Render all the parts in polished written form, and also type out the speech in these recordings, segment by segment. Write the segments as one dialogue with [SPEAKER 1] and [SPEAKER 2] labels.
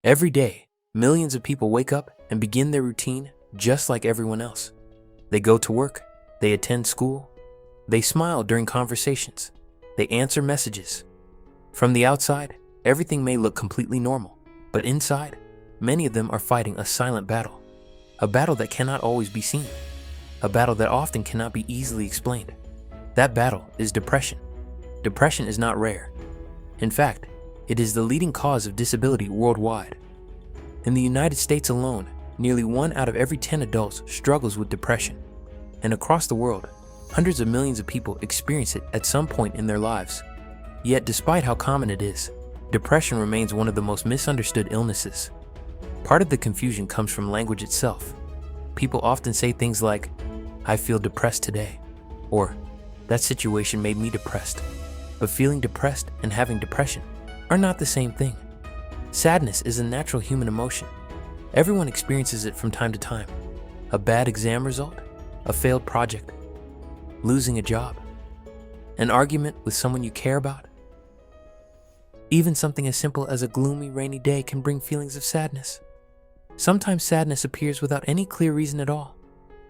[SPEAKER 1] Every day, millions of people wake up and begin their routine just like everyone else. They go to work, they attend school, they smile during conversations, they answer messages. From the outside, everything may look completely normal, but inside, many of them are fighting a silent battle. A battle that cannot always be seen. A battle that often cannot be easily explained. That battle is depression. Depression is not rare. In fact, it is the leading cause of disability worldwide. In the United States alone, nearly 1 out of every 10 adults struggles with depression. And across the world, hundreds of millions of people experience it at some point in their lives. Yet despite how common it is, depression remains one of the most misunderstood illnesses. Part of the confusion comes from language itself. People often say things like, "I feel depressed today," or "that situation made me depressed." But feeling depressed and having depression are not the same thing. Sadness is a natural human emotion. Everyone experiences it from time to time. A bad exam result, a failed project, losing a job, an argument with someone you care about. Even something as simple as a gloomy, rainy day can bring feelings of sadness. Sometimes sadness appears without any clear reason at all.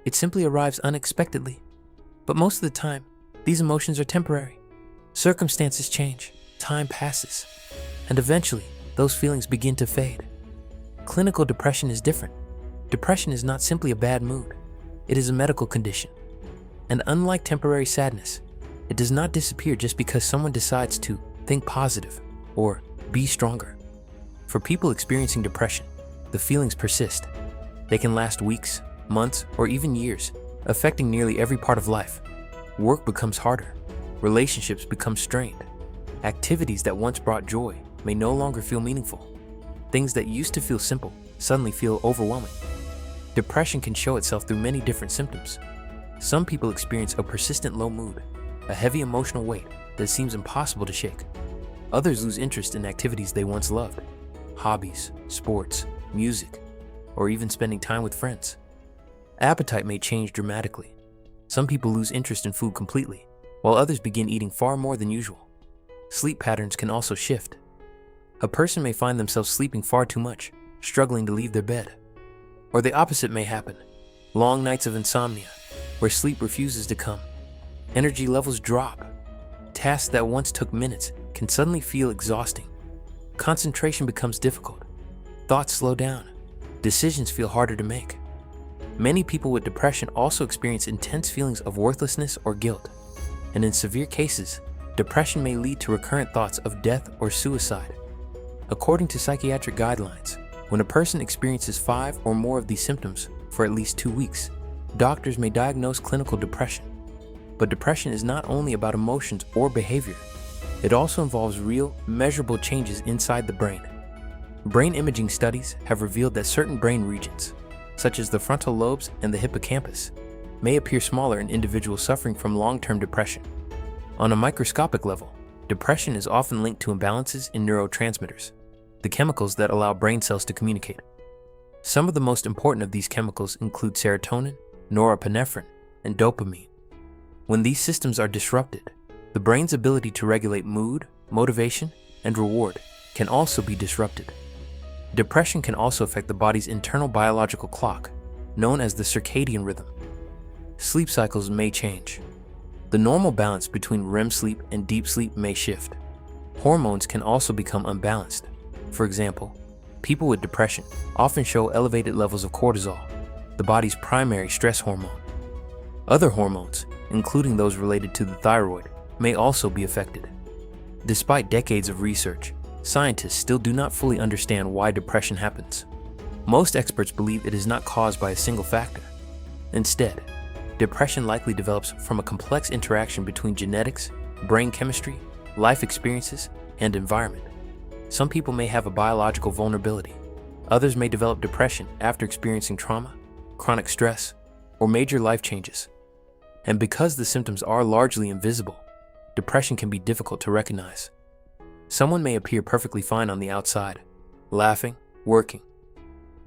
[SPEAKER 1] It simply arrives unexpectedly. But most of the time, these emotions are temporary. Circumstances change, time passes, and eventually, those feelings begin to fade. Clinical depression is different. Depression is not simply a bad mood. It is a medical condition. And unlike temporary sadness, it does not disappear just because someone decides to think positive or be stronger. For people experiencing depression, the feelings persist. They can last weeks, months, or even years, affecting nearly every part of life. Work becomes harder. Relationships become strained. Activities that once brought joy may no longer feel meaningful. Things that used to feel simple suddenly feel overwhelming. Depression can show itself through many different symptoms. Some people experience a persistent low mood, a heavy emotional weight that seems impossible to shake. Others lose interest in activities they once loved, hobbies, sports, music, or even spending time with friends. Appetite may change dramatically. Some people lose interest in food completely, while others begin eating far more than usual. Sleep patterns can also shift. A person may find themselves sleeping far too much, struggling to leave their bed. Or the opposite may happen. Long nights of insomnia, where sleep refuses to come. Energy levels drop. Tasks that once took minutes can suddenly feel exhausting. Concentration becomes difficult. Thoughts slow down. Decisions feel harder to make. Many people with depression also experience intense feelings of worthlessness or guilt. And in severe cases, depression may lead to recurrent thoughts of death or suicide. According to psychiatric guidelines, when a person experiences 5 or more of these symptoms for at least 2 weeks, doctors may diagnose clinical depression. But depression is not only about emotions or behavior. It also involves real, measurable changes inside the brain. Brain imaging studies have revealed that certain brain regions, such as the frontal lobes and the hippocampus, may appear smaller in individuals suffering from long-term depression. On a microscopic level, depression is often linked to imbalances in neurotransmitters, the chemicals that allow brain cells to communicate. Some of the most important of these chemicals include serotonin, norepinephrine, and dopamine. When these systems are disrupted, the brain's ability to regulate mood, motivation, and reward can also be disrupted. Depression can also affect the body's internal biological clock, known as the circadian rhythm. Sleep cycles may change. The normal balance between REM sleep and deep sleep may shift. Hormones can also become unbalanced. For example, people with depression often show elevated levels of cortisol, the body's primary stress hormone. Other hormones, including those related to the thyroid, may also be affected. Despite decades of research, scientists still do not fully understand why depression happens. Most experts believe it is not caused by a single factor. Instead, depression likely develops from a complex interaction between genetics, brain chemistry, life experiences, and environment. Some people may have a biological vulnerability. Others may develop depression after experiencing trauma, chronic stress, or major life changes. And because the symptoms are largely invisible, depression can be difficult to recognize. Someone may appear perfectly fine on the outside, laughing, working,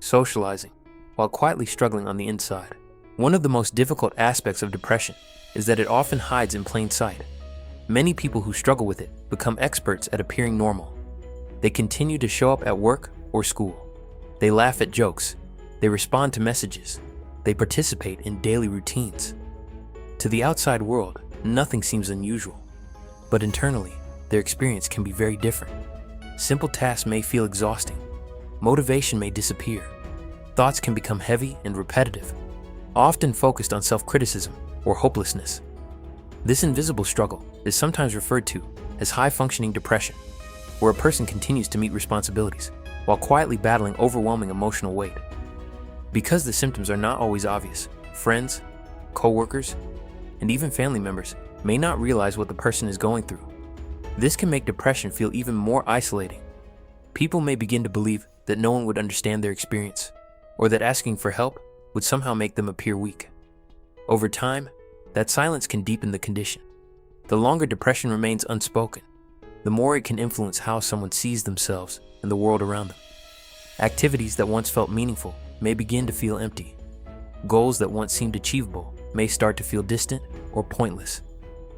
[SPEAKER 1] socializing, while quietly struggling on the inside. One of the most difficult aspects of depression is that it often hides in plain sight. Many people who struggle with it become experts at appearing normal. They continue to show up at work, or school. They laugh at jokes. They respond to messages. They participate in daily routines. To the outside world, nothing seems unusual. But internally, their experience can be very different. Simple tasks may feel exhausting. Motivation may disappear. Thoughts can become heavy and repetitive, often focused on self-criticism or hopelessness. This invisible struggle is sometimes referred to as high-functioning depression, where a person continues to meet responsibilities while quietly battling overwhelming emotional weight. Because the symptoms are not always obvious, friends, co-workers, and even family members may not realize what the person is going through. This can make depression feel even more isolating. People may begin to believe that no one would understand their experience, or that asking for help would somehow make them appear weak. Over time, that silence can deepen the condition. The longer depression remains unspoken, the more it can influence how someone sees themselves and the world around them. Activities that once felt meaningful may begin to feel empty. Goals that once seemed achievable may start to feel distant or pointless.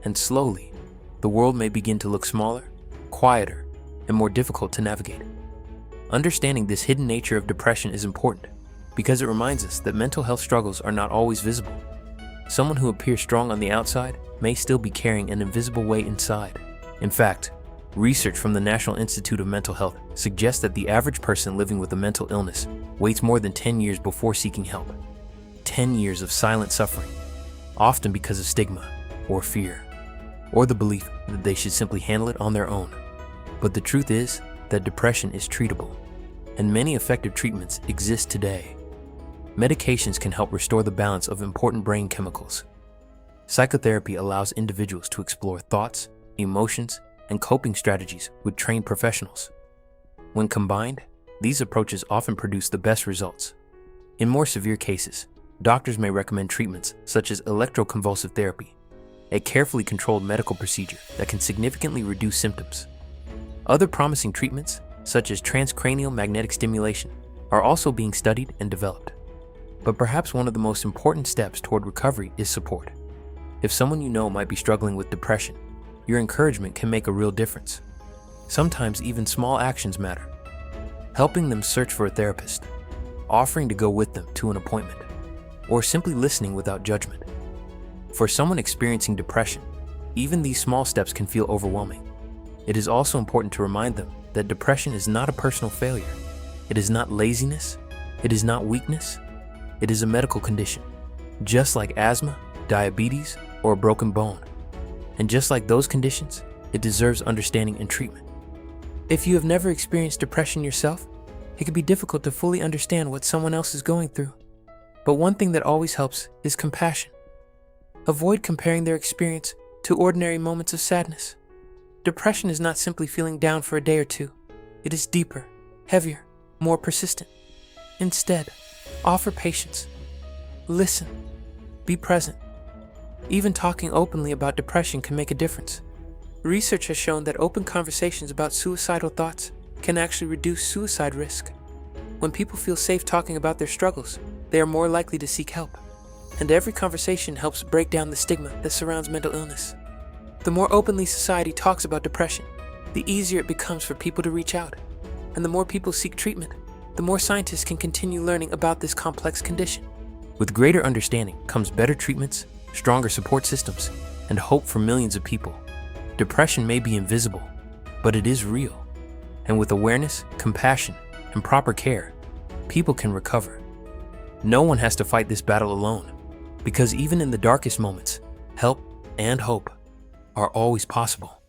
[SPEAKER 1] And slowly, the world may begin to look smaller, quieter, and more difficult to navigate. Understanding this hidden nature of depression is important because it reminds us that mental health struggles are not always visible. Someone who appears strong on the outside may still be carrying an invisible weight inside. In fact, research from the National Institute of Mental Health suggests that the average person living with a mental illness waits more than 10 years before seeking help. 10 years of silent suffering, often because of stigma or fear, or the belief that they should simply handle it on their own. But the truth is that depression is treatable, and many effective treatments exist today. Medications can help restore the balance of important brain chemicals. Psychotherapy allows individuals to explore thoughts, emotions, and coping strategies with trained professionals. When combined, these approaches often produce the best results. In more severe cases, doctors may recommend treatments such as electroconvulsive therapy, a carefully controlled medical procedure that can significantly reduce symptoms. Other promising treatments, such as transcranial magnetic stimulation, are also being studied and developed. But perhaps one of the most important steps toward recovery is support. If someone you know might be struggling with depression, your encouragement can make a real difference. Sometimes even small actions matter. Helping them search for a therapist, offering to go with them to an appointment, or simply listening without judgment. For someone experiencing depression, even these small steps can feel overwhelming. It is also important to remind them that depression is not a personal failure. It is not laziness. It is not weakness. It is a medical condition, just like asthma, diabetes, or a broken bone. And just like those conditions, it deserves understanding and treatment. If you have never experienced depression yourself, it can be difficult to fully understand what someone else is going through. But one thing that always helps is compassion. Avoid comparing their experience to ordinary moments of sadness. Depression is not simply feeling down for a day or two. It is deeper, heavier, more persistent. Instead, offer patience. Listen. Be present. Even talking openly about depression can make a difference. Research has shown that open conversations about suicidal thoughts can actually reduce suicide risk. When people feel safe talking about their struggles, they are more likely to seek help. And every conversation helps break down the stigma that surrounds mental illness. The more openly society talks about depression, the easier it becomes for people to reach out. And the more people seek treatment, the more scientists can continue learning about this complex condition. With greater understanding comes better treatments, stronger support systems, and hope for millions of people. Depression may be invisible, but it is real. And with awareness, compassion, and proper care, people can recover. No one has to fight this battle alone, because even in the darkest moments, help and hope are always possible.